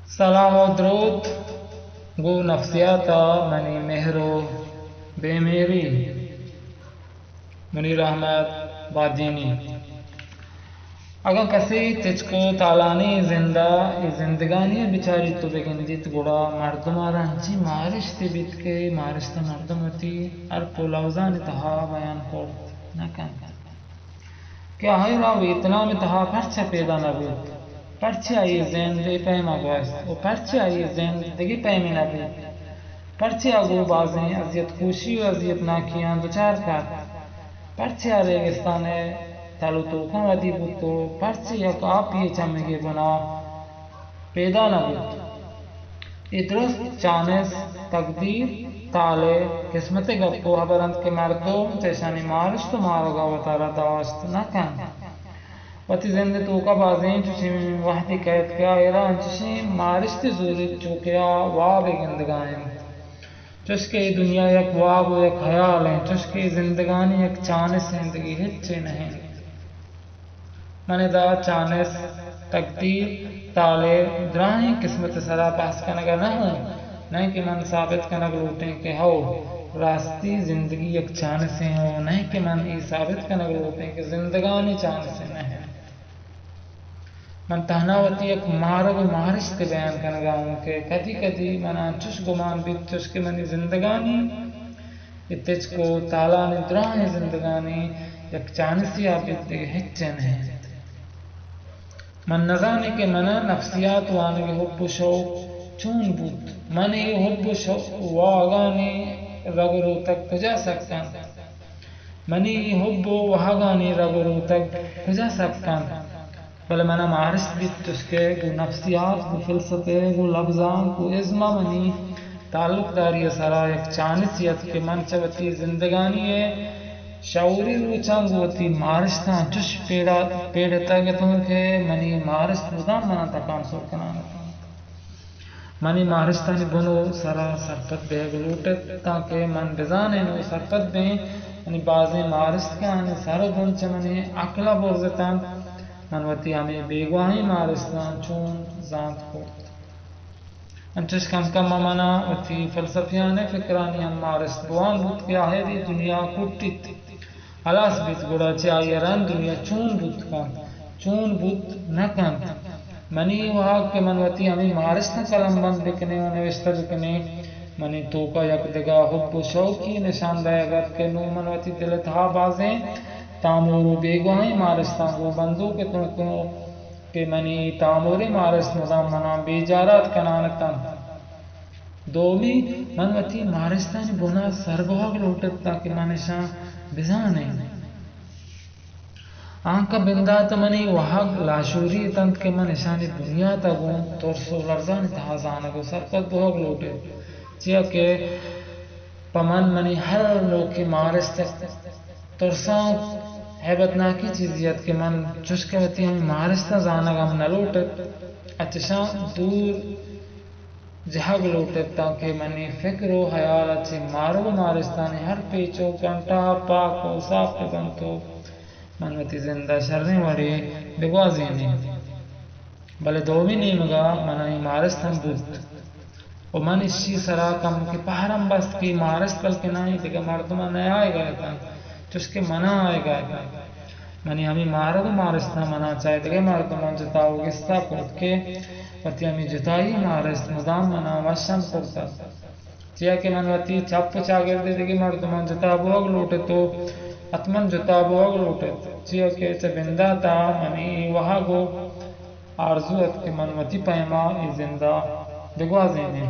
سلام و درود گو نفسیاتا منی مهرو بیمیری منی رحمت بادینی اگر کسی تجکو تالانی زندگانی بچاری تو بگندیت گوڑا مردمارا ہنچی مارش تی بیت کے مارش تا مردمتی ہر پولوزان تہا بیان کرد نکن کیا ہائی راو اتنا میں تہا پرچہ پیدا نبود پرچہ آئی زندگی پیما گوست و پرچہ آئی زندگی پیمی نبود پرچہ اگو بازیں عذیت خوشی و عذیت ناکیان دوچار کر پرچہ ریگستان تلو توکن ودی بود تو پرچہ یک آپی چمگی بنا پیدا نبود یہ درست چانس تقدیر تالے قسمت گپو حبرند کے مردم چشانی مارش تو مارگا و تارا داشت نکن وتی زندگی تو کا بازیں چوشی وحدی قید کیا ایران چوشی مارش تی زوری چوکیا واب گندگائیں چوشکے دنیا یک واب و یک خیال ہیں چوشکے زندگانی یک چانس زندگی ہچے نہیں من دا چانس تقدیر تالے دراہیں قسمت سرا پاس کنگا نہ ہوں نہیں کہ من ثابت کنگ لوٹیں کہ ہو راستی زندگی یک چانسیں ہو نہیں کہ من ای ثابت کنگ لوٹیں کہ زندگانی چانسیں نہیں من تہناوتی ایک مارگ و مارش تے بیان کنگا ہوں کہ کدی کدی منا چش گمان بیت چش کے منی زندگانی اتج کو تالانی دراہیں زندگانی یک چانسی آبیت دے ہچے نہیں من نزانی کہ منا نفسیات وانگی حب و شوق چون بود من یہ حب و شوق واغانی رگرو تک کجا سکتن منی یہ حب و واغانی رگرو تک کجا سکتن بل منا مارش بیت تشکے گو نفسیات گو فلسفے گو لفظان گو ازما منی تعلق داری سرا یک چانسیت کے من چوتی زندگانی ہے شعوری روچان گوتی مارشتا چش پیڑتا گتوں کہ منی مارشت بودام منا تکان سور کنانتا منی مارشتانی بنو سرا سرپت بے گلوٹت تاکہ من بزانے نو سرپت بے منی بازیں مارشت کے آنے سر بنچ منی اکلا بورزتان من وتی ہمیں بیگواہی مارشتان چون زانت کرد انچش کم کم منا وتی فلسفیان فکرانی ہم مارشت بوان بود کیا ہے دی دنیا کٹیت حلاس بیت گوڑا چاہیے رن دنیا چون بود کن چون بود نکن منی وہاں کہ منوتی ہمیں مارشتہ کلم بند بکنے و نوشتہ بکنے منی توکا یک دگا حب و شوقی نشان دے اگر کہ نو منوتی دلت ہا بازیں تامورو بیگواہی مارشتہ گو بندو کے تنکو کہ منی تاموری مارشت مدام منا بیجارات کنانتاں دومی منوتی مارشتانی بنا سربہاگ لوٹت تاکہ منشاں بزانے آنکا بندات منی وحق لاشوری تند کے منشانی دنیا تا گون ترسو لرزان تحازانگو سرپت بہاگ لوٹے چیا کہ پمن منی ہر لوکی مارشت ترسان حیبتناکی چیزیت کہ من چشکوتی ہمیں مارشتہ زانگا من نلوٹت اچشان دور جہاگ لوٹت تاکہ منی فکر و خیال اچھی مارو مارستانی ہر پیچو گھنٹا پاک و صاف بنتو منوتی زندہ شرنے وڑی بگوازینی بلے دومی نیمگا منائی مارستان بود و من اسی سرا کم کی پہرم بست کی مارست بلکہ نہیں دیکھا مردمہ نیا آئے گئے تھا چس کے منع آئے گئے تھا منی ہمیں مارد و مارستہ منع چاہے دیکھے مردمان جتاؤ گستا کرد کے وتی ہمیں جتائی مارست مدام منع وشن کرتا چیا کہ منوتی چپ چاگر دے دیکھے مردمان جتابو اگ لوٹے تو اتمن جتابو اگ لوٹے چیا کہ چبندہ تا منی وہاں گو آرزوت کے منوتی پیما ای زندہ بگوازینے